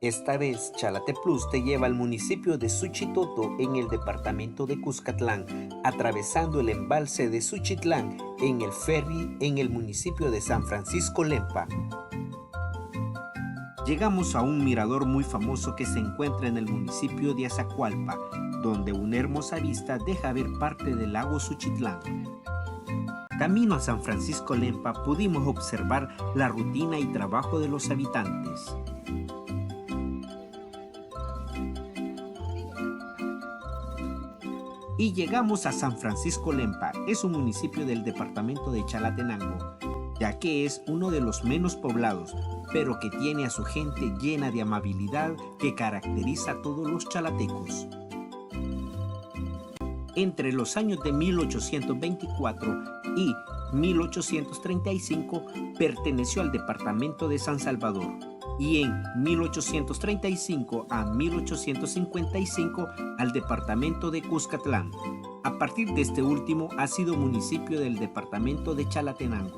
Esta vez, Chalate Plus te lleva al municipio de Suchitoto en el departamento de Cuscatlán, atravesando el embalse de Suchitlán en el ferry en el municipio de San Francisco Lempa. Llegamos a un mirador muy famoso que se encuentra en el municipio de Azacualpa, donde una hermosa vista deja ver parte del lago Suchitlán. Camino a San Francisco Lempa pudimos observar la rutina y trabajo de los habitantes. Y llegamos a San Francisco Lempa, es un municipio del departamento de Chalatenango, ya que es uno de los menos poblados, pero que tiene a su gente llena de amabilidad que caracteriza a todos los chalatecos. Entre los años de 1824 y 1835 perteneció al departamento de San Salvador y en 1835 a 1855 al departamento de Cuscatlán. A partir de este último ha sido municipio del departamento de Chalatenango.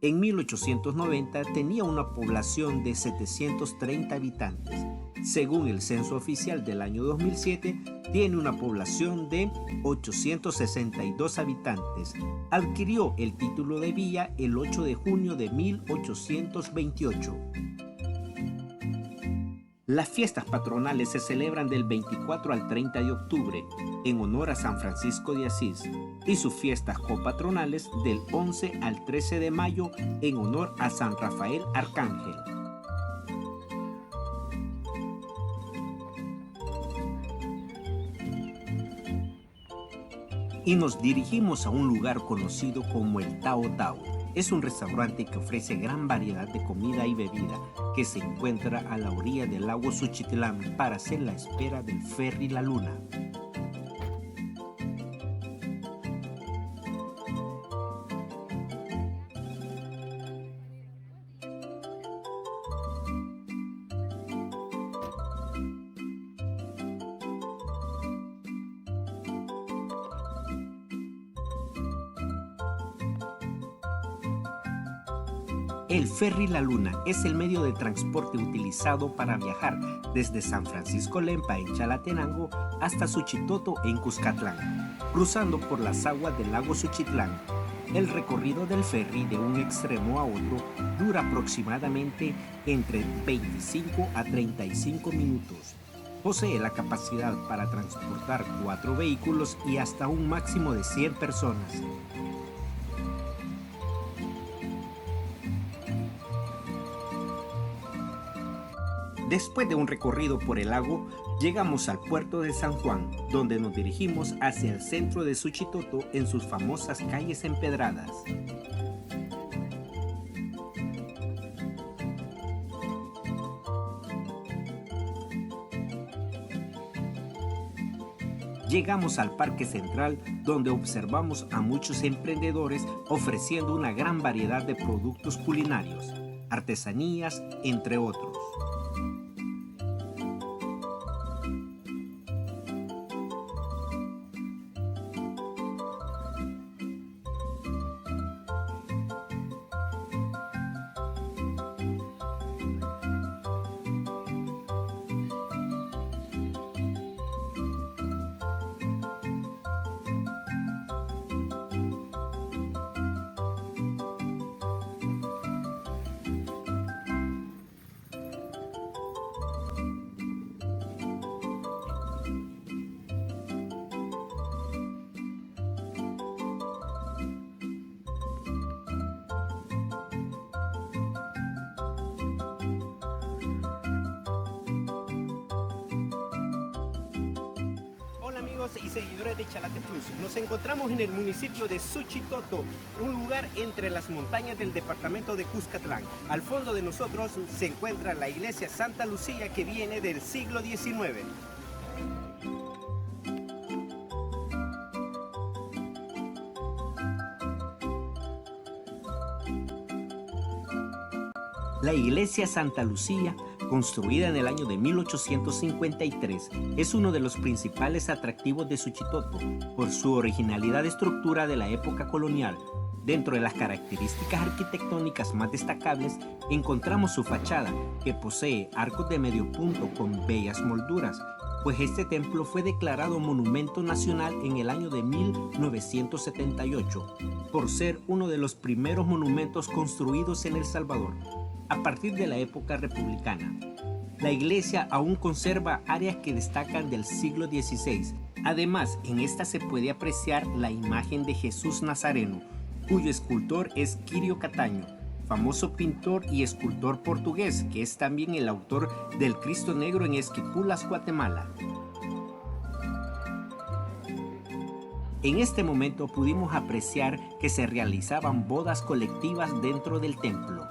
En 1890 tenía una población de 730 habitantes. Según el censo oficial del año 2007, tiene una población de 862 habitantes. Adquirió el título de villa el 8 de junio de 1828. Las fiestas patronales se celebran del 24 al 30 de octubre en honor a San Francisco de Asís y sus fiestas copatronales del 11 al 13 de mayo en honor a San Rafael Arcángel. Y nos dirigimos a un lugar conocido como el Tao Tao. Es un restaurante que ofrece gran variedad de comida y bebida que se encuentra a la orilla del lago Suchitlán para hacer la espera del ferry La Luna. El ferry La Luna es el medio de transporte utilizado para viajar desde San Francisco Lempa en Chalatenango hasta Suchitoto en Cuscatlán, cruzando por las aguas del lago Suchitlán. El recorrido del ferry de un extremo a otro dura aproximadamente entre 25 a 35 minutos. Posee la capacidad para transportar 4 vehículos y hasta un máximo de 100 personas. Después de un recorrido por el lago, llegamos al puerto de San Juan, donde nos dirigimos hacia el centro de Suchitoto en sus famosas calles empedradas. Llegamos al Parque Central, donde observamos a muchos emprendedores ofreciendo una gran variedad de productos culinarios, artesanías, entre otros. Y seguidores de Chalate Plus, nos encontramos en el municipio de Suchitoto, un lugar entre las montañas del departamento de Cuscatlán. Al fondo de nosotros se encuentra la iglesia Santa Lucía, que viene del siglo XIX. La iglesia Santa Lucía, construida en el año de 1853, es uno de los principales atractivos de Suchitoto por su originalidad de estructura de la época colonial, Dentro de las características arquitectónicas más destacables encontramos su fachada, que posee arcos de medio punto con bellas molduras, pues este templo fue declarado Monumento Nacional en el año de 1978, por ser uno de los primeros monumentos construidos en El Salvador, a partir de la época republicana. La iglesia aún conserva áreas que destacan del siglo XVI. Además, en esta se puede apreciar la imagen de Jesús Nazareno, cuyo escultor es Quirio Cataño, famoso pintor y escultor portugués, que es también el autor del Cristo Negro en Esquipulas, Guatemala. En este momento pudimos apreciar que se realizaban bodas colectivas dentro del templo.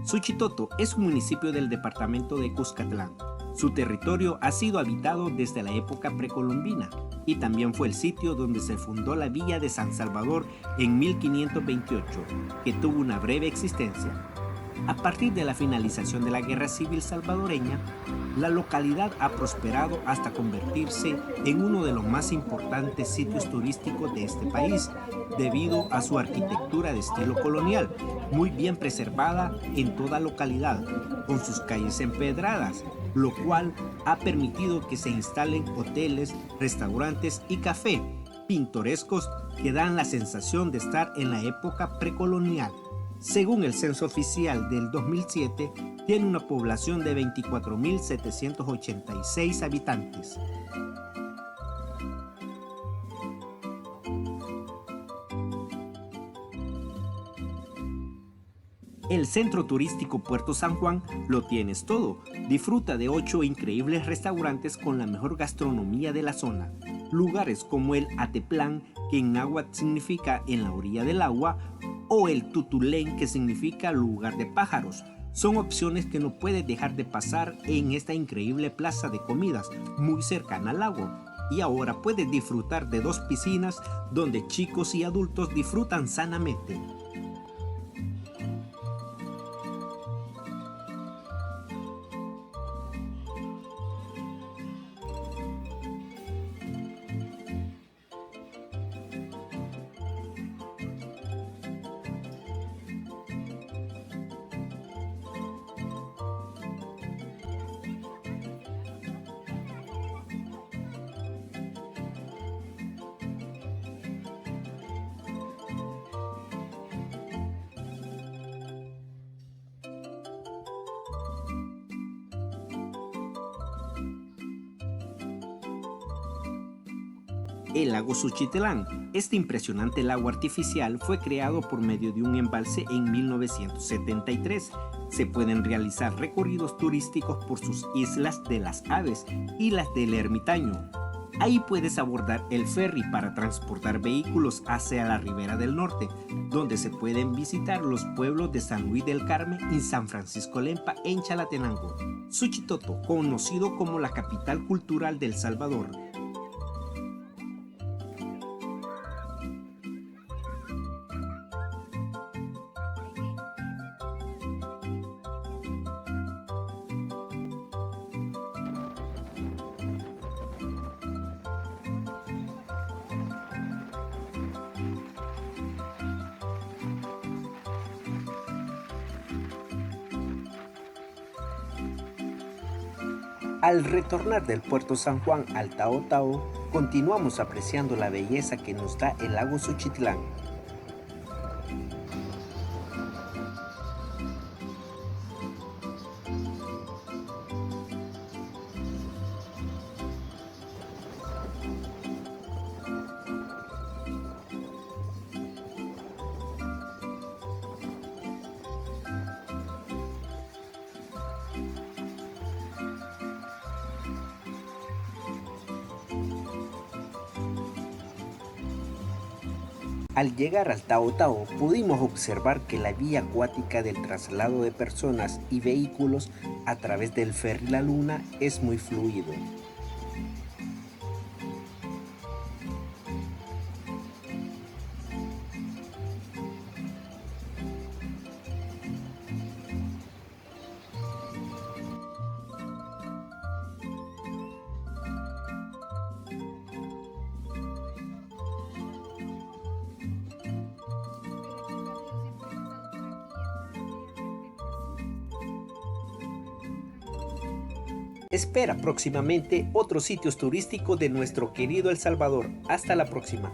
Suchitoto es un municipio del departamento de Cuscatlán. Su territorio ha sido habitado desde la época precolombina y también fue el sitio donde se fundó la villa de San Salvador en 1528, que tuvo una breve existencia. A partir de la finalización de la Guerra Civil salvadoreña, la localidad ha prosperado hasta convertirse en uno de los más importantes sitios turísticos de este país, debido a su arquitectura de estilo colonial, muy bien preservada en toda localidad, con sus calles empedradas, lo cual ha permitido que se instalen hoteles, restaurantes y café pintorescos que dan la sensación de estar en la época precolonial. Según el censo oficial del 2007, tiene una población de 24.786 habitantes. El centro turístico Puerto San Juan lo tienes todo. Disfruta de 8 increíbles restaurantes con la mejor gastronomía de la zona. Lugares como el Ateplán, que en náhuatl significa en la orilla del agua, o el Tutulén, que significa lugar de pájaros. Son opciones que no puedes dejar de pasar en esta increíble plaza de comidas muy cercana al lago. Y ahora puedes disfrutar de 2 piscinas donde chicos y adultos disfrutan sanamente. El lago Suchitlán. Este impresionante lago artificial fue creado por medio de un embalse en 1973. Se pueden realizar recorridos turísticos por sus islas de las Aves y las del Ermitaño. Ahí puedes abordar el ferry para transportar vehículos hacia la ribera del norte, donde se pueden visitar los pueblos de San Luis del Carmen y San Francisco Lempa en Chalatenango. Suchitoto, conocido como la capital cultural de El Salvador. Al retornar del puerto San Juan al Tao Tao, continuamos apreciando la belleza que nos da el lago Suchitlán. Al llegar al Tao Tao pudimos observar que la vía acuática del traslado de personas y vehículos a través del ferry La Luna es muy fluido. Espera próximamente otros sitios turísticos de nuestro querido El Salvador. Hasta la próxima.